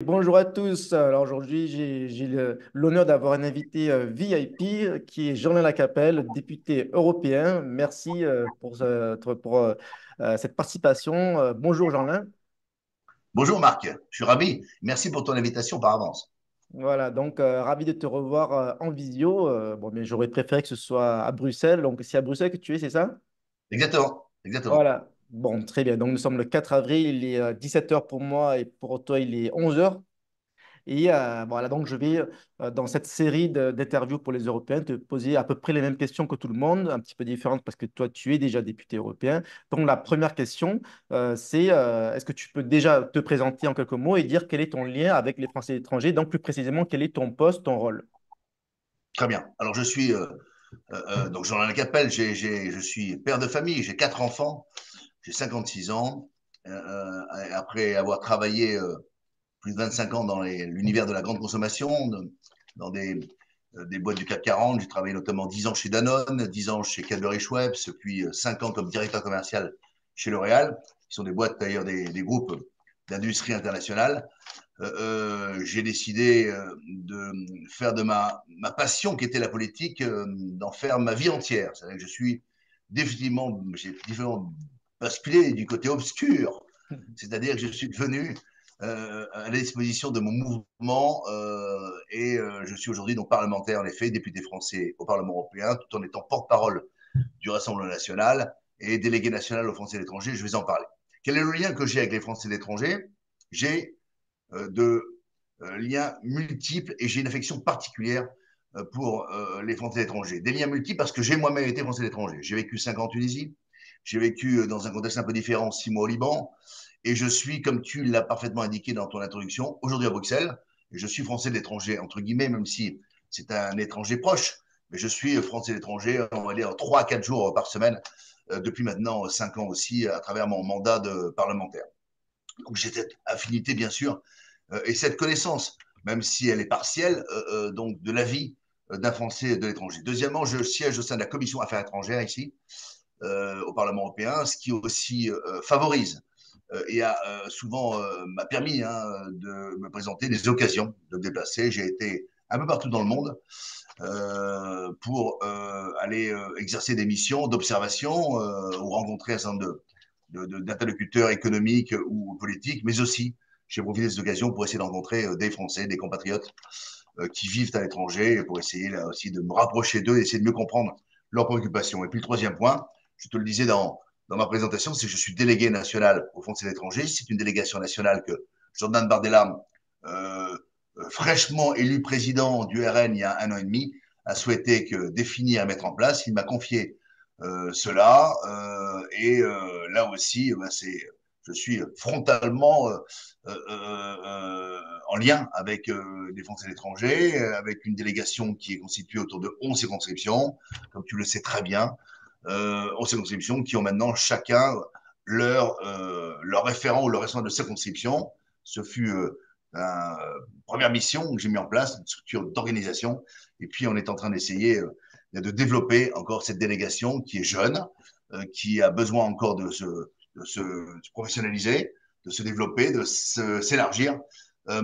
Bonjour à tous. Alors aujourd'hui, j'ai l'honneur d'avoir un invité VIP qui est Jean-Lin Lacapelle, député européen. Merci pour cette participation. Bonjour Jean-Lin. Bonjour Marc, je suis ravi. Merci pour ton invitation par avance. Voilà, donc ravi de te revoir en visio. Bon, mais j'aurais préféré que ce soit à Bruxelles. Donc c'est à Bruxelles que tu es, c'est ça? Exactement, exactement. Voilà. Bon, très bien. Donc nous sommes le 4 avril, il est 17 heures pour moi et pour toi, il est 11 heures. Et voilà, donc je vais, dans cette série d'interviews pour les Européens, te poser à peu près les mêmes questions que tout le monde, un petit peu différentes parce que toi, tu es déjà député européen. Donc la première question, c'est est-ce que tu peux déjà te présenter en quelques mots et dire quel est ton lien avec les Français étrangers, donc plus précisément, quel est ton poste, ton rôle? Très bien. Alors je suis donc Jean-Alain Capelle, je suis père de famille, j'ai quatre enfants, j'ai 56 ans. Après avoir travaillé plus de 25 ans dans l'univers de la grande consommation, dans des boîtes du CAC 40, j'ai travaillé notamment 10 ans chez Danone, 10 ans chez Cadbury Schweppes, puis 5 ans comme directeur commercial chez L'Oréal, qui sont des boîtes d'ailleurs des groupes d'industrie internationale. J'ai décidé de faire de ma passion qui était la politique, d'en faire ma vie entière. C'est-à-dire que je suis définitivement, j'ai définitivement basculé du côté obscur, c'est-à-dire que je suis devenu à la disposition de mon mouvement je suis aujourd'hui donc parlementaire, en effet, député français au Parlement européen, tout en étant porte-parole du Rassemblement national et délégué national aux Français de l'étranger. Je vais en parler. Quel est le lien que j'ai avec les Français de l'étranger? J'ai de liens multiples et j'ai une affection particulière pour les Français étrangers. Des liens multiples parce que j'ai moi-même été Français étranger. J'ai vécu 5 ans en Tunisie, j'ai vécu dans un contexte un peu différent 6 mois au Liban et je suis, comme tu l'as parfaitement indiqué dans ton introduction, aujourd'hui à Bruxelles. Et je suis Français de l'étranger, entre guillemets, même si c'est un étranger proche, mais je suis Français de l'étranger, on va dire 3 à 4 jours par semaine, depuis maintenant 5 ans aussi, à travers mon mandat de parlementaire. Donc j'ai cette affinité, bien sûr, et cette connaissance, même si elle est partielle, donc de la vie d'un Français de l'étranger. Deuxièmement, je siège au sein de la Commission Affaires étrangères ici, au Parlement européen, ce qui aussi favorise et a souvent m'a permis de me présenter des occasions de me déplacer. J'ai été un peu partout dans le monde pour aller exercer des missions d'observation ou rencontrer un certain nombre d'interlocuteurs économiques ou politiques, mais aussi j'ai profité de cette occasion pour essayer de rencontrer des Français, des compatriotes qui vivent à l'étranger, pour essayer là aussi de me rapprocher d'eux et essayer de mieux comprendre leurs préoccupations. Et puis le troisième point, je te le disais dans ma présentation, c'est que je suis délégué national aux Français de l'étranger. C'est une délégation nationale que Jordan Bardella, fraîchement élu président du RN il y a 1 an et demi, a souhaité définir et mettre en place. Il m'a confié cela. Là aussi, je suis frontalement en lien avec des Français de l'étranger, avec une délégation qui est constituée autour de 11 circonscriptions, comme tu le sais très bien, 11 circonscriptions qui ont maintenant chacun leur référent ou leur responsable de circonscription. Ce fut la première mission que j'ai mis en place, une structure d'organisation. Et puis, on est en train d'essayer de développer encore cette délégation qui est jeune, qui a besoin encore de se professionnaliser, de se développer, de s'élargir.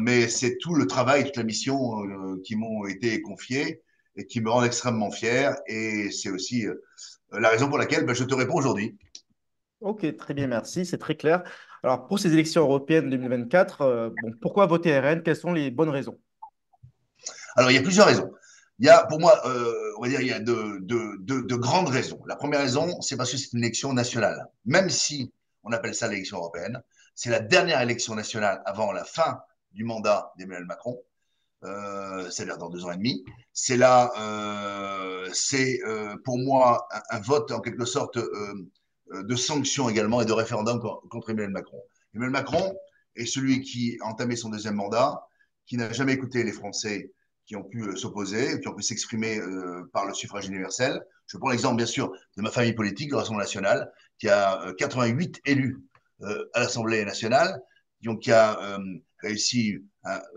Mais c'est tout le travail, toute la mission qui m'ont été confiées et qui me rend extrêmement fier. Et c'est aussi la raison pour laquelle je te réponds aujourd'hui. Ok, très bien, merci, c'est très clair. Alors pour ces élections européennes 2024, bon, pourquoi voter RN? Quelles sont les bonnes raisons? Alors, il y a plusieurs raisons. Il y a, pour moi, on va dire, il y a de grandes raisons. La première raison, c'est parce que c'est une élection nationale. Même si on appelle ça l'élection européenne, c'est la dernière élection nationale avant la fin du mandat d'Emmanuel Macron, c'est-à-dire dans 2 ans et demi. C'est pour moi un vote en quelque sorte de sanction également et de référendum contre Emmanuel Macron. Emmanuel Macron est celui qui a entamé son deuxième mandat, qui n'a jamais écouté les Français qui ont pu s'opposer, qui ont pu s'exprimer par le suffrage universel. Je prends l'exemple, bien sûr, de ma famille politique, le Rassemblement national, qui a 88 élus à l'Assemblée nationale, donc qui a réussi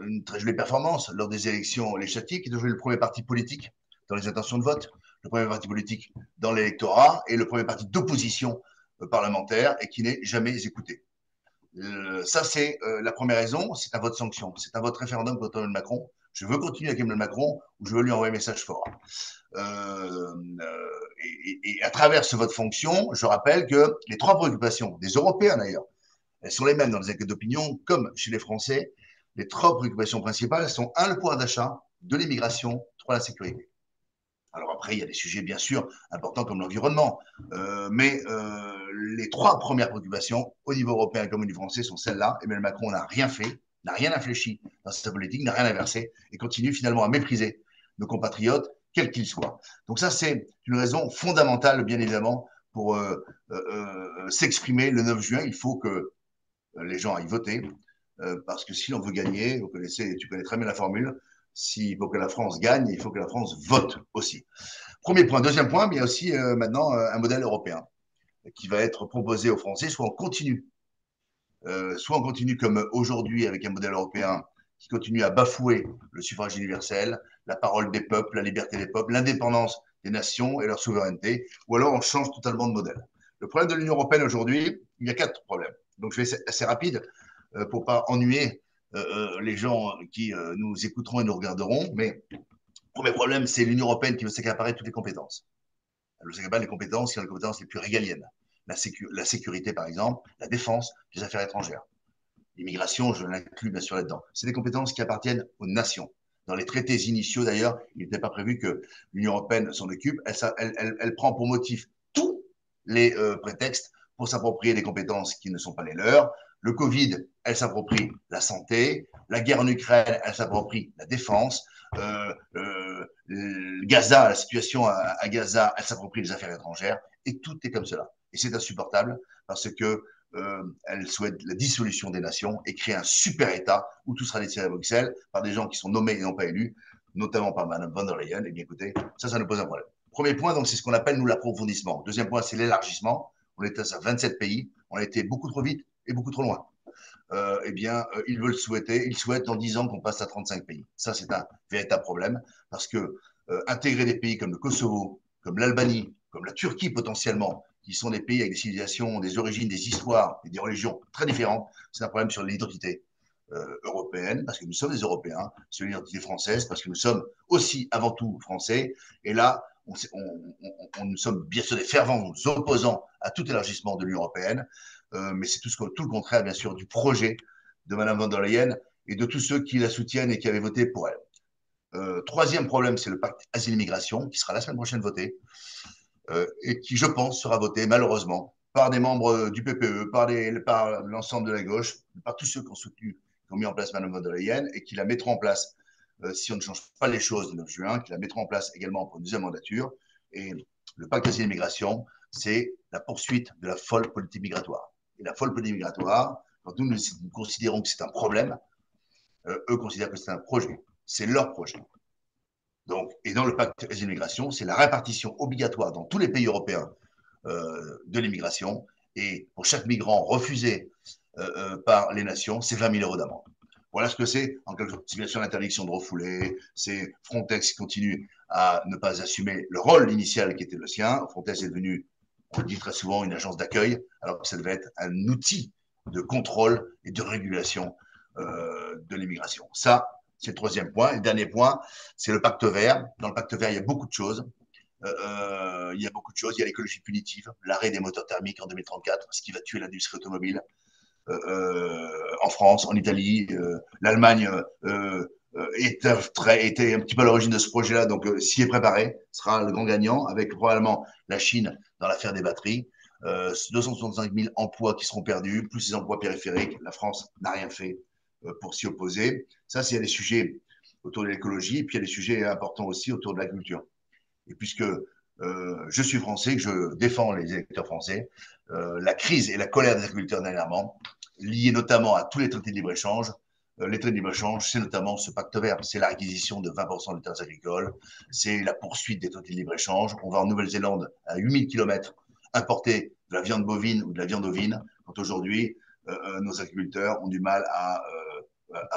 une très jolie performance lors des élections législatives, qui est devenu le premier parti politique dans les intentions de vote, le premier parti politique dans l'électorat et le premier parti d'opposition parlementaire et qui n'est jamais écouté. Ça, c'est la première raison, c'est un vote sanction. C'est un vote référendum contre Emmanuel Macron. Je veux continuer avec Emmanuel Macron ou je veux lui envoyer un message fort. Et à travers ce vote fonction, je rappelle que les trois préoccupations des Européens d'ailleurs, elles sont les mêmes dans les enquêtes d'opinion comme chez les Français. Les trois préoccupations principales sont un, le pouvoir d'achat, deux, l'immigration, trois, la sécurité. Alors après, il y a des sujets bien sûr importants comme l'environnement, mais les trois premières préoccupations au niveau européen comme au niveau français sont celles-là. Emmanuel Macron n'a rien fait, n'a rien infléchi dans sa politique, n'a rien inversé et continue finalement à mépriser nos compatriotes, quels qu'ils soient. Donc ça, c'est une raison fondamentale, bien évidemment, pour s'exprimer le 9 juin. Il faut que les gens aillent voter, parce que si l'on veut gagner, tu connais très bien la formule, s'il faut que la France gagne, il faut que la France vote aussi. Premier point. Deuxième point, mais il y a aussi maintenant un modèle européen qui va être proposé aux Français, soit on continue comme aujourd'hui avec un modèle européen qui continue à bafouer le suffrage universel, la parole des peuples, la liberté des peuples, l'indépendance des nations et leur souveraineté, ou alors on change totalement de modèle. Le problème de l'Union européenne aujourd'hui, il y a quatre problèmes. Donc je vais être assez rapide pour ne pas ennuyer les gens qui nous écouteront et nous regarderont. Mais le premier problème, c'est l'Union européenne qui veut s'accaparer toutes les compétences. Elle veut s'accaparer les compétences qui sont les compétences les plus régaliennes. La sécurité, par exemple, la défense, les affaires étrangères. L'immigration, je l'inclus bien sûr là-dedans. C'est des compétences qui appartiennent aux nations. Dans les traités initiaux, d'ailleurs, il n'était pas prévu que l'Union européenne s'en occupe. Elle prend pour motif tous les prétextes pour s'approprier des compétences qui ne sont pas les leurs. Le Covid, elle s'approprie la santé. La guerre en Ukraine, elle s'approprie la défense. Gaza, la situation à Gaza, elle s'approprie les affaires étrangères. Et tout est comme cela. Et c'est insupportable parce que elle souhaite la dissolution des nations et créer un super État où tout sera décidé à Bruxelles par des gens qui sont nommés et non pas élus, notamment par Mme von der Leyen. Et bien écoutez, ça nous pose un problème. Premier point, donc, c'est ce qu'on appelle, nous, l'approfondissement. Deuxième point, c'est l'élargissement. On est à 27 pays. On a été beaucoup trop vite et beaucoup trop loin. Ils souhaitent dans 10 ans qu'on passe à 35 pays. Ça, c'est un véritable problème parce que intégrer des pays comme le Kosovo, comme l'Albanie, comme la Turquie potentiellement, qui sont des pays avec des civilisations, des origines, des histoires et des religions très différentes, c'est un problème sur l'identité européenne, parce que nous sommes des Européens, sur l'identité française, parce que nous sommes aussi avant tout français. Et là, nous sommes bien sûr des fervents opposants à tout élargissement de l'Union européenne, mais c'est tout le contraire, bien sûr, du projet de Mme von der Leyen et de tous ceux qui la soutiennent et qui avaient voté pour elle. Troisième problème, c'est le pacte asile-immigration, qui sera la semaine prochaine voté, et qui, je pense, sera voté, malheureusement, par des membres du PPE, par l'ensemble de la gauche, par tous ceux qui ont soutenu, qui ont mis en place Mme von der Leyen, et qui la mettront en place, si on ne change pas les choses le 9 juin, qui la mettront en place également pour une deuxième mandature. Et le pacte asile-immigration, c'est la poursuite de la folle politique migratoire. Et la folle politique migratoire, quand nous considérons que c'est un problème, eux considèrent que c'est un projet. C'est leur projet. Donc, et dans le pacte asile-immigration, c'est la répartition obligatoire dans tous les pays européens de l'immigration. Et pour chaque migrant refusé par les nations, c'est 20 000 euros d'amende. Voilà ce que c'est. En quelque sorte, c'est bien sûr l'interdiction de refouler. C'est Frontex qui continue à ne pas assumer le rôle initial qui était le sien. Frontex est devenu, on le dit très souvent, une agence d'accueil, alors que ça devait être un outil de contrôle et de régulation de l'immigration. Ça, c'est le troisième point. Et le dernier point, c'est le pacte vert. Dans le pacte vert, il y a beaucoup de choses. Il y a beaucoup de choses. Il y a l'écologie punitive, l'arrêt des moteurs thermiques en 2034, ce qui va tuer l'industrie automobile en France, en Italie. L'Allemagne était un petit peu à l'origine de ce projet-là, donc s'y est préparé, sera le grand gagnant, avec probablement la Chine dans l'affaire des batteries. 265 000 emplois qui seront perdus, plus ces emplois périphériques. La France n'a rien fait pour s'y opposer. Ça, c'est des sujets autour de l'écologie, et puis il y a des sujets importants aussi autour de la culture. Et puisque je suis français, que je défends les électeurs français, la crise et la colère des agriculteurs dernièrement, liées notamment à tous les traités de libre-échange, les traités de libre-échange, c'est notamment ce pacte vert, c'est la réquisition de 20% des terres agricoles, c'est la poursuite des traités de libre-échange. On va en Nouvelle-Zélande à 8000 km importer de la viande bovine ou de la viande ovine, quand aujourd'hui, nos agriculteurs ont du mal à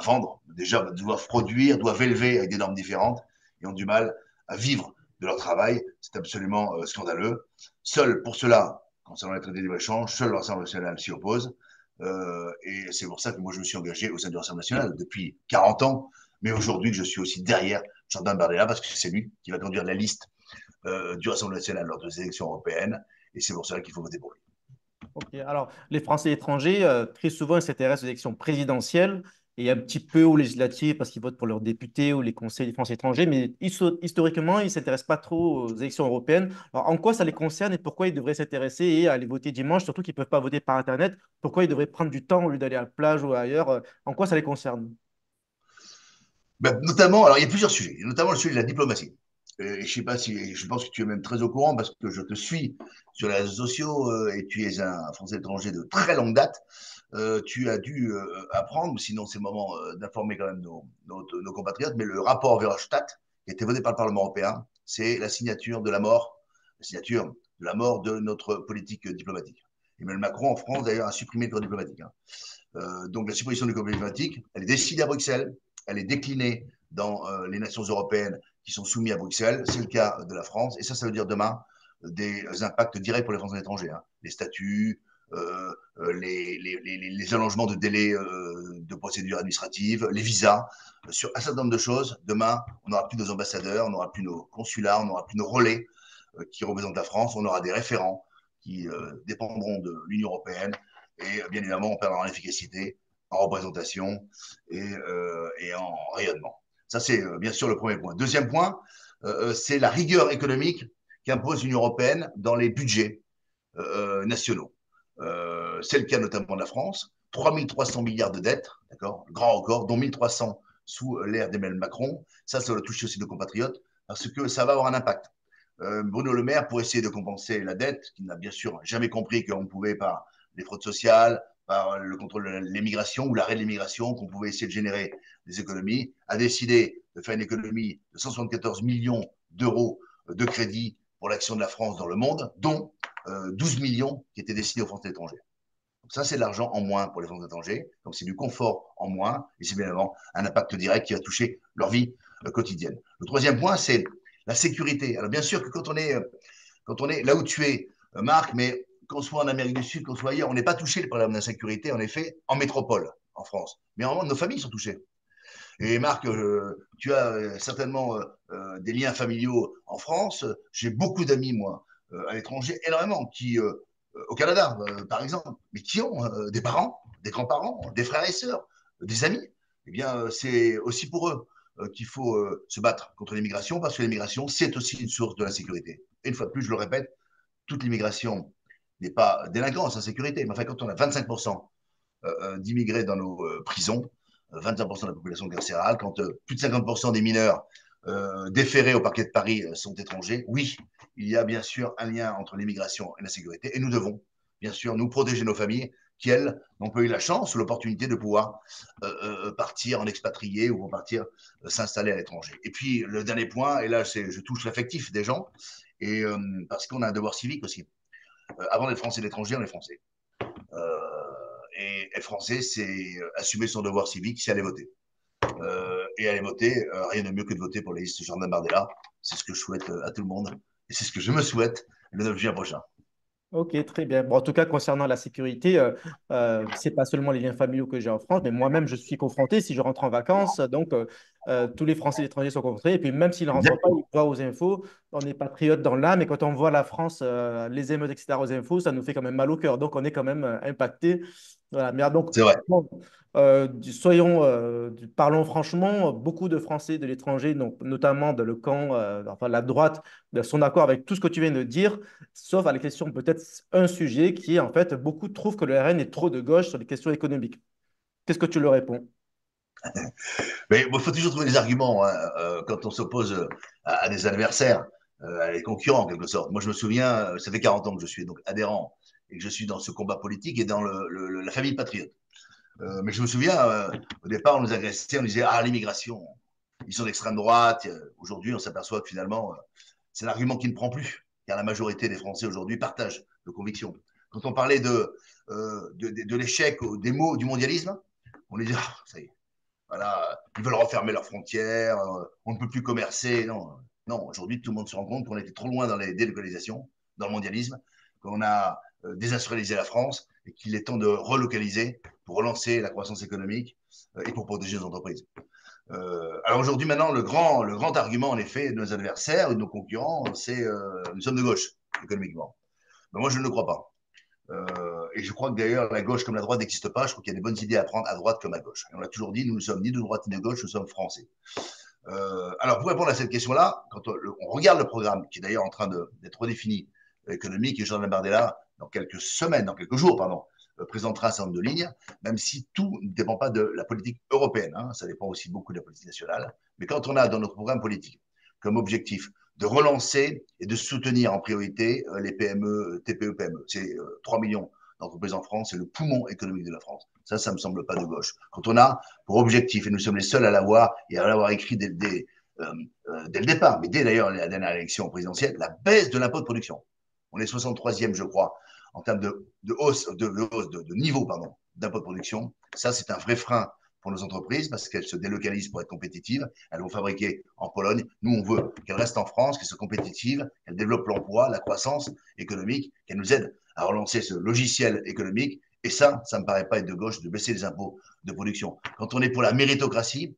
vendre, déjà doivent produire, doivent élever avec des normes différentes et ont du mal à vivre de leur travail. C'est absolument scandaleux. Seul pour cela, concernant les traités de libre-échange, seul l'Assemblée nationale s'y oppose. Et c'est pour ça que moi, je me suis engagé au sein du Rassemblement national depuis 40 ans. Mais aujourd'hui, je suis aussi derrière Jordan Bardella parce que c'est lui qui va conduire la liste du Rassemblement national lors des élections européennes. Et c'est pour cela qu'il faut voter pour lui. Ok, alors les Français étrangers, très souvent, ils s'intéressent aux élections présidentielles et un petit peu aux législatives parce qu'ils votent pour leurs députés ou les conseils des Français étrangers, mais historiquement, ils ne s'intéressent pas trop aux élections européennes. Alors, en quoi ça les concerne et pourquoi ils devraient s'intéresser et aller voter dimanche, surtout qu'ils ne peuvent pas voter par Internet? Pourquoi ils devraient prendre du temps au lieu d'aller à la plage ou ailleurs? En quoi ça les concerne? Ben, notamment, alors il y a plusieurs sujets, notamment le sujet de la diplomatie. Et je sais pas si, je pense que tu es même très au courant parce que je te suis sur les réseaux sociaux et tu es un Français étranger de très longue date. Tu as dû apprendre, sinon c'est le moment d'informer quand même nos compatriotes, mais le rapport Verhofstadt, qui a été voté par le Parlement européen, c'est la signature de la mort de notre politique diplomatique. Emmanuel Macron, en France, d'ailleurs, a supprimé le corps diplomatique. Hein. Donc la suppression du corps diplomatique, elle est décidée à Bruxelles, elle est déclinée dans les nations européennes qui sont soumises à Bruxelles. C'est le cas de la France, et ça veut dire demain des impacts directs pour les Français étrangers. Hein. Les statuts, les allongements de délais de procédures administratives, les visas, sur un certain nombre de choses. Demain, on n'aura plus nos ambassadeurs, on n'aura plus nos consulats, on n'aura plus nos relais qui représentent la France, on aura des référents qui dépendront de l'Union européenne et bien évidemment, on perdra en efficacité, en représentation et en rayonnement. Ça, c'est bien sûr le premier point. Deuxième point, c'est la rigueur économique qu'impose l'Union européenne dans les budgets nationaux. C'est le cas notamment de la France. 3 300 milliards de dettes, d'accord, grand record, dont 1 300 sous l'ère d'Emmanuel Macron. Ça va toucher aussi nos compatriotes parce que ça va avoir un impact. Bruno Le Maire, pour essayer de compenser la dette, qui n'a bien sûr jamais compris qu'on pouvait, par les fraudes sociales, par le contrôle de l'immigration ou l'arrêt de l'immigration, qu'on pouvait essayer de générer des économies, a décidé de faire une économie de 174 millions d'euros de crédit pour l'action de la France dans le monde, dont 12 millions qui étaient destinés aux Français étrangers. Donc ça, c'est de l'argent en moins pour les Français étrangers. Donc c'est du confort en moins et c'est bien évidemment un impact direct qui va toucher leur vie quotidienne. Le troisième point, c'est la sécurité. Alors bien sûr que quand on est là où tu es, Marc, mais qu'on soit en Amérique du Sud, qu'on soit ailleurs, on n'est pas touché par la sécurité, en effet, en métropole, en France. Mais en nos familles sont touchées. Et Marc, tu as certainement des liens familiaux en France. J'ai beaucoup d'amis, moi, à l'étranger, énormément, qui, au Canada, par exemple, mais qui ont des parents, des grands-parents, des frères et sœurs, des amis. Eh bien, c'est aussi pour eux qu'il faut se battre contre l'immigration, parce que l'immigration, c'est aussi une source de l'insécurité. Et une fois de plus, je le répète, toute l'immigration n'est pas délinquance, insécurité. Mais enfin, quand on a 25% d'immigrés dans nos prisons, 25% de la population carcérale, quand plus de 50% des mineurs déférés au parquet de Paris sont étrangers, oui, il y a bien sûr un lien entre l'immigration et la sécurité. Et nous devons, bien sûr, nous protéger nos familles qui, elles, n'ont pas eu la chance ou l'opportunité de pouvoir partir en expatrié ou partir s'installer à l'étranger. Et puis, le dernier point, et là, je touche l'affectif des gens, et parce qu'on a un devoir civique aussi. Avant d'être français d'étranger, on est français. Euh, et être français, c'est assumer son devoir civique, c'est aller voter. Et aller voter, rien de mieux que de voter pour la liste Jordan Bardella. C'est ce que je souhaite à tout le monde. Et c'est ce que je me souhaite le 9 juin prochain. Ok, très bien. Bon, en tout cas, concernant la sécurité, c'est pas seulement les liens familiaux que j'ai en France, mais moi-même, je suis confronté si je rentre en vacances. Donc, tous les Français et l'étranger sont confrontés. Et puis, même s'ils ne rentrent pas, ils voient aux infos. On est patriote dans l'âme. Et quand on voit la France, les émeutes, etc., aux infos, ça nous fait quand même mal au cœur. Donc, on est quand même impacté. Voilà. Mais donc, C'est vrai. bon, parlons franchement, beaucoup de Français de l'étranger, donc, notamment dans le camp, enfin la droite, sont d'accord avec tout ce que tu viens de dire. Sauf à la question, peut-être un sujet qui est en fait, beaucoup trouvent que le RN est trop de gauche sur les questions économiques. Qu'est-ce que tu leur réponds? Mais il faut toujours trouver des arguments hein, quand on s'oppose à des adversaires, à des concurrents en quelque sorte. Moi, je me souviens, ça fait 40 ans que je suis donc adhérent et que je suis dans ce combat politique et dans la famille patriote. Mais je me souviens, au départ, on nous agressait, on disait ah l'immigration, ils sont d'extrême droite. Aujourd'hui, on s'aperçoit que finalement, c'est un argument qui ne prend plus, car la majorité des Français aujourd'hui partagent nos convictions. Quand on parlait de l'échec, des mots du mondialisme, on disait ah, ça y est, voilà, ils veulent refermer leurs frontières, on ne peut plus commercer. Non, non aujourd'hui, tout le monde se rend compte qu'on était trop loin dans les délocalisations, dans le mondialisme, qu'on a désindustrialisé la France et qu'il est temps de relocaliser pour relancer la croissance économique et pour protéger nos entreprises. Alors aujourd'hui, maintenant, le grand argument, en effet, de nos adversaires ou de nos concurrents, c'est nous sommes de gauche, économiquement. Mais moi, je ne le crois pas. Et je crois que d'ailleurs, la gauche comme la droite n'existe pas. Je crois qu'il y a des bonnes idées à prendre à droite comme à gauche. Et on l'a toujours dit, nous ne sommes ni de droite ni de gauche, nous sommes français. Alors, pour répondre à cette question-là, quand on regarde le programme, qui est d'ailleurs en train d'être redéfini économique, et Jean Bardella, dans quelques semaines, dans quelques jours, pardon, présentera un certain nombre de lignes, même si tout ne dépend pas de la politique européenne, hein, ça dépend aussi beaucoup de la politique nationale. Mais quand on a dans notre programme politique comme objectif de relancer et de soutenir en priorité les PME, TPE, PME, c'est 3 millions d'entreprises en France, c'est le poumon économique de la France. Ça me semble pas de gauche. Quand on a pour objectif, et nous sommes les seuls à l'avoir et à l'avoir écrit dès le départ, mais dès d'ailleurs la dernière élection présidentielle, la baisse de l'impôt de production. On est 63e, je crois, en termes de hausse, de niveau pardon, d'impôt de production. Ça, c'est un vrai frein pour nos entreprises parce qu'elles se délocalisent pour être compétitives. Elles vont fabriquer en Pologne. Nous, on veut qu'elles restent en France, qu'elles soient compétitives, qu'elles développent l'emploi, la croissance économique, qu'elles nous aident à relancer ce logiciel économique. Et ça me paraît pas être de gauche de baisser les impôts de production. Quand on est pour la méritocratie,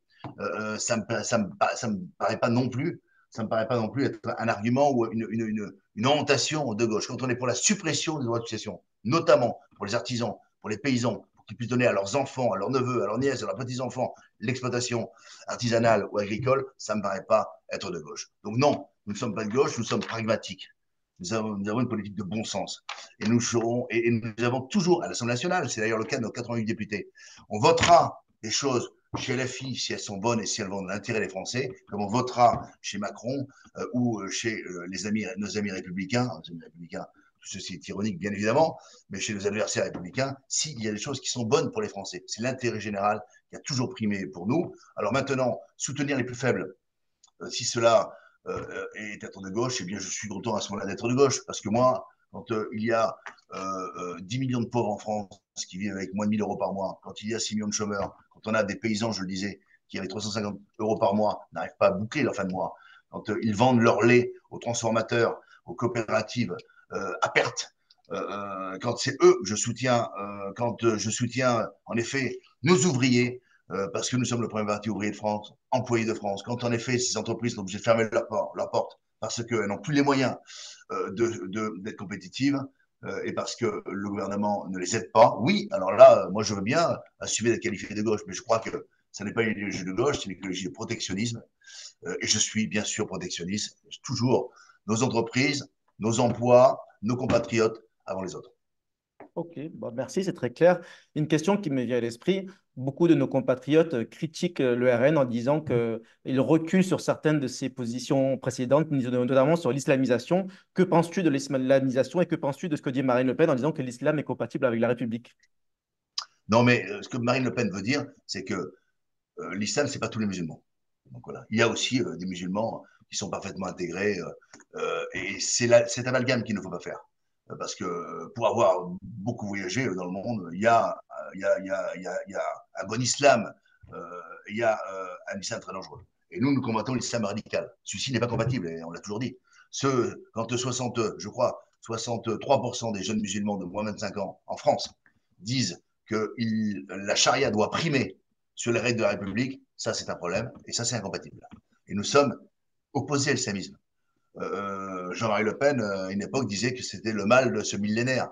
ça me paraît pas non plus ça me paraît pas non plus être un argument ou une orientation de gauche. Quand on est pour la suppression des droits de succession, notamment pour les artisans, pour les paysans, pour qu'ils puissent donner à leurs enfants, à leurs neveux, à leurs nièces, à leurs petits-enfants l'exploitation artisanale ou agricole, ça me paraît pas être de gauche. Donc non, nous ne sommes pas de gauche, nous sommes pragmatiques. Nous avons une politique de bon sens. Et nous serons, et nous avons toujours, à l'Assemblée nationale, c'est d'ailleurs le cas de nos 88 députés, on votera des choses chez LFI si elles sont bonnes et si elles vont dans l'intérêt des Français, comme on votera chez Macron ou chez nos amis républicains, tout ceci est ironique bien évidemment, mais chez nos adversaires républicains, s'il y a des choses qui sont bonnes pour les Français. C'est l'intérêt général qui a toujours primé pour nous. Alors maintenant, soutenir les plus faibles, si cela est être de gauche, eh bien je suis content à ce moment-là d'être de gauche, parce que moi, quand il y a 10 millions de pauvres en France qui vivent avec moins de 1000 euros par mois, quand il y a 6 millions de chômeurs, quand on a des paysans, je le disais, qui avec 350 euros par mois n'arrivent pas à boucler leur fin de mois, quand ils vendent leur lait aux transformateurs, aux coopératives à perte, quand c'est eux que je soutiens, quand je soutiens en effet nos ouvriers, parce que nous sommes le premier parti ouvrier de France, employé de France, quand en effet ces entreprises sont obligées de fermer leurs portes parce qu'elles n'ont plus les moyens d'être compétitives et parce que le gouvernement ne les aide pas, oui, alors là, moi je veux bien assumer d'être qualifié de gauche, mais je crois que ça n'est pas une idéologie de gauche, c'est une idéologie de protectionnisme. Et je suis bien sûr protectionniste, toujours nos entreprises, nos emplois, nos compatriotes avant les autres. Ok, bon, merci, c'est très clair. Une question qui me vient à l'esprit, beaucoup de nos compatriotes critiquent le RN en disant qu'il recule sur certaines de ses positions précédentes, notamment sur l'islamisation. Que penses-tu de l'islamisation et que penses-tu de ce que dit Marine Le Pen en disant que l'islam est compatible avec la République? Non, mais ce que Marine Le Pen veut dire, c'est que l'islam, c'est pas tous les musulmans. Donc voilà, il y a aussi des musulmans qui sont parfaitement intégrés et c'est cet amalgame qu'il ne faut pas faire. Parce que pour avoir beaucoup voyagé dans le monde, il y a un bon islam, il y a un islam très dangereux. Et nous, nous combattons l'islam radical. Celui-ci n'est pas compatible, et on l'a toujours dit. Quand 60, je crois, 63% des jeunes musulmans de moins de 25 ans en France disent que la charia doit primer sur les règles de la République, ça c'est un problème, et ça c'est incompatible. Et nous sommes opposés à l'islamisme. Jean-Marie Le Pen, à une époque, disait que c'était le mal de ce millénaire.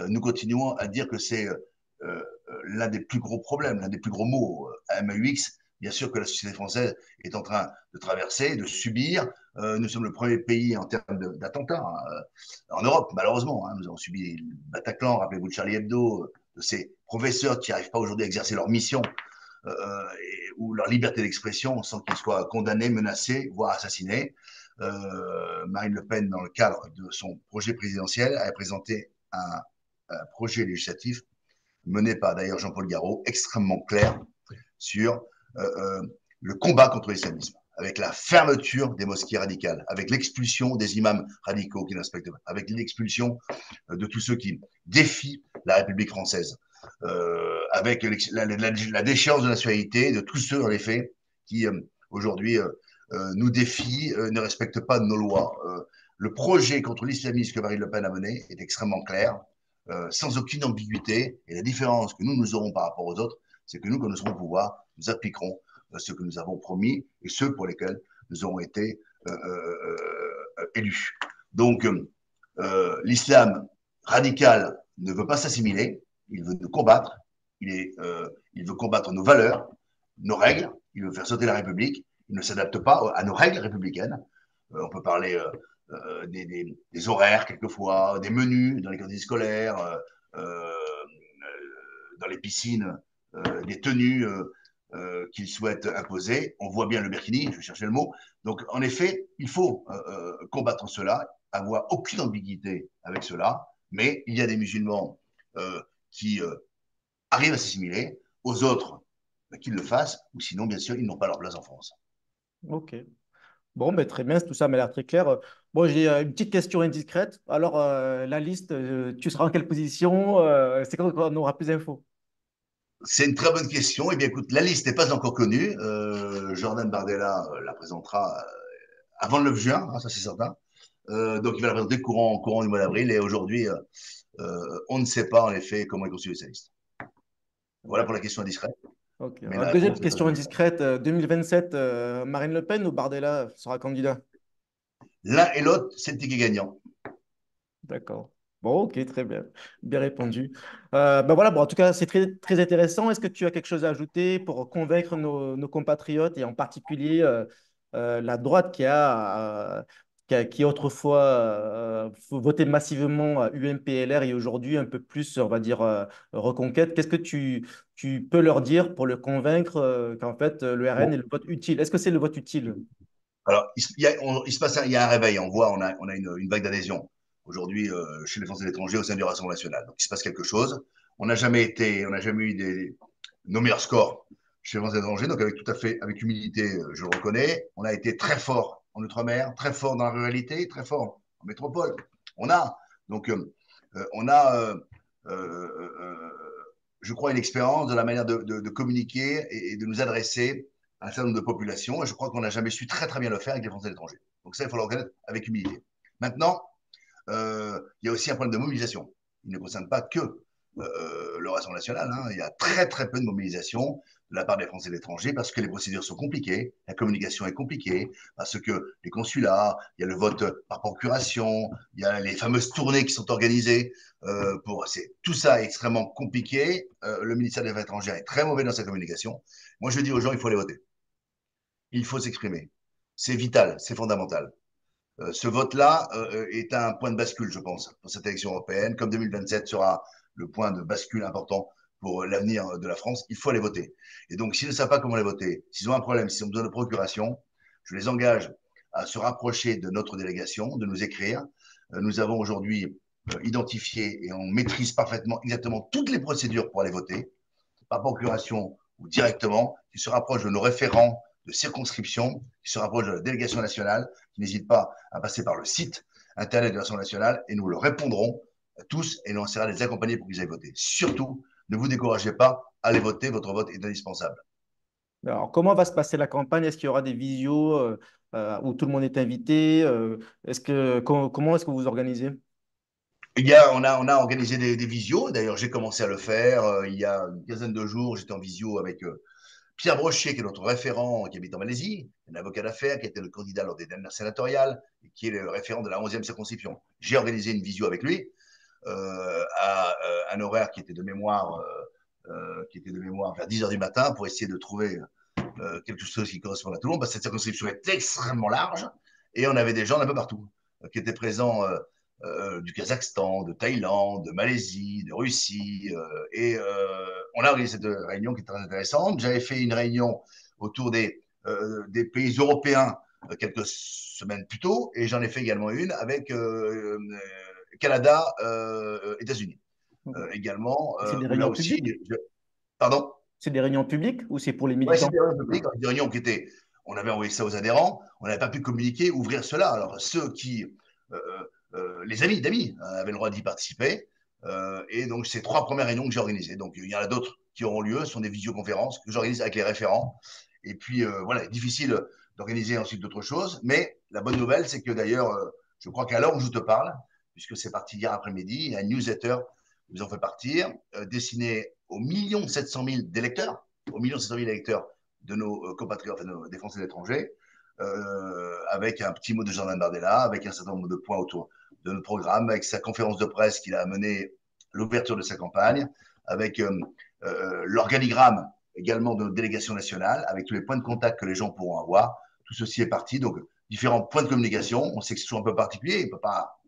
Nous continuons à dire que c'est l'un des plus gros problèmes, l'un des plus gros maux à MAUX. Bien sûr que la société française est en train de traverser, de subir. Nous sommes le premier pays en termes d'attentats en Europe, malheureusement. Nous avons subi le Bataclan, rappelez-vous de Charlie Hebdo, de ces professeurs qui n'arrivent pas aujourd'hui à exercer leur mission ou leur liberté d'expression sans qu'ils soient condamnés, menacés, voire assassinés. Marine Le Pen, dans le cadre de son projet présidentiel, a présenté un projet législatif mené par d'ailleurs Jean-Paul Garot, extrêmement clair sur le combat contre l'islamisme, avec la fermeture des mosquées radicales, avec l'expulsion des imams radicaux qui ne respectent pas, avec l'expulsion de tous ceux qui défient la République française, avec la déchéance de nationalité de tous ceux, en effet, qui aujourd'hui nous défient, ne respectent pas nos lois. Le projet contre l'islamisme que Marine Le Pen a mené est extrêmement clair. sans aucune ambiguïté. Et la différence que nous aurons par rapport aux autres, c'est que nous, quand nous serons au pouvoir, nous appliquerons ce que nous avons promis et ceux pour lesquels nous aurons été élus. Donc, l'islam radical ne veut pas s'assimiler, il veut nous combattre, il veut combattre nos valeurs, nos règles, il veut faire sauter la République, il ne s'adapte pas à nos règles républicaines. On peut parler des horaires quelquefois, des menus dans les cantines scolaires, euh, dans les piscines, des tenues qu'ils souhaitent imposer. On voit bien le Burkini, je vais chercher le mot. Donc, en effet, il faut combattre cela, avoir aucune ambiguïté avec cela, mais il y a des musulmans qui arrivent à s'assimiler, aux autres qu'ils le fassent, ou sinon, bien sûr, ils n'ont pas leur place en France. Ok. Bon, ben, très bien, tout ça m'a l'air très clair. Bon, j'ai une petite question indiscrète. Alors, la liste, tu seras en quelle position? C'est quand on aura plus d'infos? C'est une très bonne question. Eh bien, écoute, la liste n'est pas encore connue. Jordan Bardella la présentera avant le 9 juin, hein, ça c'est certain. Donc, il va la présenter courant du mois d'avril. Et aujourd'hui, on ne sait pas en effet comment est constituée sa liste. Voilà pour la D'accord. question indiscrète. Ok. Mais Alors, la deuxième réponse n'est pas question encore connue. indiscrète, 2027, Marine Le Pen ou Bardella sera candidat? L'un et l'autre, c'est le ticket gagnant. D'accord. Bon, ok, très bien. Bien répondu. Ben voilà, bon, en tout cas, c'est très, très intéressant. Est-ce que tu as quelque chose à ajouter pour convaincre nos compatriotes et en particulier la droite qui autrefois voté massivement à UMPLR et aujourd'hui un peu plus, on va dire, Reconquête. Qu'est-ce que tu peux leur dire pour le convaincre qu'en fait, le RN est Bon, le vote utile? Est-ce que c'est le vote utile? alors, il se passe il y a un réveil. On a une vague d'adhésion aujourd'hui chez les Français de l'étranger au sein du Rassemblement national. Donc, il se passe quelque chose. On n'a jamais eu nos meilleurs scores chez les Français de l'étranger. Donc, avec tout à fait, avec humilité, je le reconnais. On a été très fort en Outre-mer, très fort dans la ruralité, très fort en métropole. On a, donc, on a, je crois, une expérience de la manière de communiquer et de nous adresser à un certain nombre de populations. Et je crois qu'on n'a jamais su très très bien le faire avec les Français de l'étranger. Donc ça, il faut le reconnaître avec humilité. Maintenant, il y a aussi un problème de mobilisation. Il ne concerne pas que le Rassemblement national. Hein. Il y a très très peu de mobilisation de la part des Français de l'étranger parce que les procédures sont compliquées, la communication est compliquée, parce que les consulats, il y a le vote par procuration, il y a les fameuses tournées qui sont organisées. Tout ça est extrêmement compliqué. Le ministère des Affaires étrangères est très mauvais dans sa communication. Moi, je dis aux gens, il faut aller voter. Il faut s'exprimer. C'est vital, c'est fondamental. Ce vote-là est un point de bascule, je pense, pour cette élection européenne. Comme 2027 sera le point de bascule important pour l'avenir de la France, il faut aller voter. Et donc, s'ils ne savent pas comment aller voter, s'ils ont un problème, s'ils ont besoin de procuration, je les engage à se rapprocher de notre délégation, de nous écrire. Nous avons aujourd'hui identifié et on maîtrise parfaitement exactement toutes les procédures pour aller voter, par procuration ou directement, qui se rapprochent de nos référents de circonscription, qui se rapprochent de la délégation nationale, qui n'hésitent pas à passer par le site internet de l'Assemblée nationale et nous le répondrons à tous et nous essaiera de les accompagner pour qu'ils aillent voter. Surtout, ne vous découragez pas, allez voter, votre vote est indispensable. Alors, comment va se passer la campagne? Est-ce qu'il y aura des visios où tout le monde est invité? Comment est-ce que vous vous organisez? On a organisé des visios, d'ailleurs j'ai commencé à le faire il y a une quinzaine de jours, j'étais en visio avec Pierre Brochet, qui est notre référent, qui habite en Malaisie, un avocat d'affaires, qui était le candidat lors des dernières sénatoriales, et qui est le référent de la 11e circonscription. J'ai organisé une visio avec lui, à un horaire qui était de mémoire vers 10 heures du matin, pour essayer de trouver quelque chose qui corresponde à tout le monde, parce que cette circonscription est extrêmement large, et on avait des gens d'un peu partout qui étaient présents du Kazakhstan, de Thaïlande, de Malaisie, de Russie. On a organisé cette réunion qui est très intéressante. J'avais fait une réunion autour des pays européens quelques semaines plus tôt, et j'en ai fait également une avec Canada, États-Unis. Également, C'est des où là réunions aussi, publiques? pardon. C'est des réunions publiques ou c'est pour les Ouais, c'est militants? des réunions publiques, des réunions qui étaient, on avait envoyé ça aux adhérents, on n'avait pas pu communiquer, ouvrir cela. Alors ceux qui, les amis d'amis, avaient le droit d'y participer. Et donc ces 3 premières réunions que j'ai organisées. Donc il y en a d'autres qui auront lieu, ce sont des visioconférences que j'organise avec les référents. Et puis voilà, difficile d'organiser ensuite d'autres choses. Mais la bonne nouvelle, c'est que d'ailleurs, je crois qu'à l'heure où je te parle, puisque c'est parti hier après-midi, il y a une newsletter nous ont fait partir, destiné aux 1 700 000 d'électeurs, aux 1 700 000 électeurs de nos compatriotes, enfin, des Français de l'étranger, avec un petit mot de Jordan Bardella, avec un certain nombre de points autour de notre programme, avec sa conférence de presse qu'il a amené l'ouverture de sa campagne, avec l'organigramme également de notre délégation nationale, avec tous les points de contact que les gens pourront avoir. Tout ceci est parti. Donc, différents points de communication. On sait que c'est toujours un peu particulier. Il ne peut pas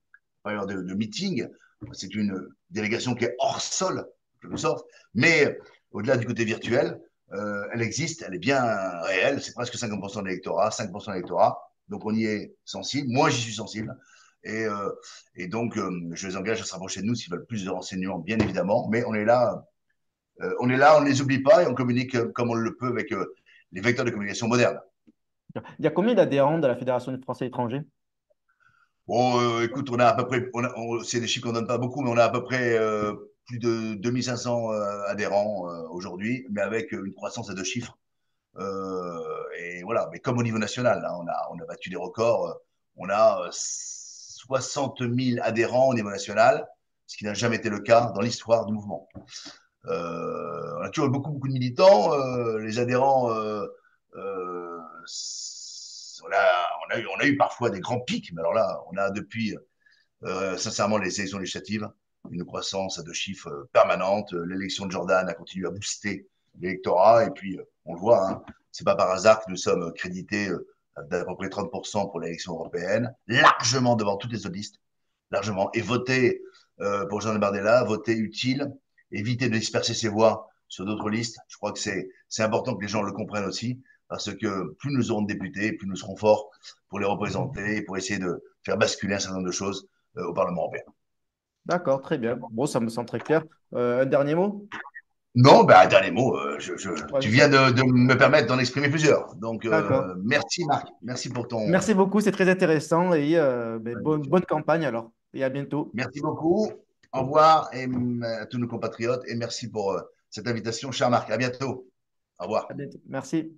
y avoir de meeting. C'est une délégation qui est hors sol, en quelque sorte. Mais au-delà du côté virtuel, elle existe, elle est bien réelle. C'est presque 50% de l'électorat, 5% de l'électorat. Donc, on y est sensible. Moi, j'y suis sensible. Et, euh, et donc, je les engage à se rapprocher de nous s'ils veulent plus de renseignements, bien évidemment. Mais on est là, on ne les oublie pas et on communique comme on le peut avec les vecteurs de communication modernes. Il y a combien d'adhérents de la Fédération des Français étrangers? Bon, écoute, on a à peu près, c'est des chiffres qu'on donne pas beaucoup, mais on a à peu près plus de 2500 adhérents aujourd'hui, mais avec une croissance à deux chiffres. Et voilà, mais comme au niveau national, hein, on a battu des records. On a 60 000 adhérents au niveau national, ce qui n'a jamais été le cas dans l'histoire du mouvement. On a toujours beaucoup de militants. Les adhérents, on a eu parfois des grands pics, mais alors là, on a depuis, sincèrement, les élections législatives, une croissance à deux chiffres permanente. L'élection de Jordan a continué à booster l'électorat, et puis on le voit, hein, c'est pas par hasard que nous sommes crédités d'à peu près 30% pour l'élection européenne, largement devant toutes les autres listes, largement, et voter pour Jean Bardella, voter utile, éviter de disperser ses voix sur d'autres listes. Je crois que c'est important que les gens le comprennent aussi, parce que plus nous aurons de députés, plus nous serons forts pour les représenter et pour essayer de faire basculer un certain nombre de choses au Parlement européen. D'accord, très bien. Bon, ça me semble très clair. Un dernier mot? Non, ben, un dernier mot, Ouais, tu c'est viens ça. de me permettre d'en exprimer plusieurs. Donc, D'accord. merci Marc, merci pour ton... Merci beaucoup, c'est très intéressant et bonne campagne alors. Et à bientôt. Merci beaucoup, au revoir et, à tous nos compatriotes et merci pour cette invitation, cher Marc. À bientôt. Au revoir. À bientôt. Merci.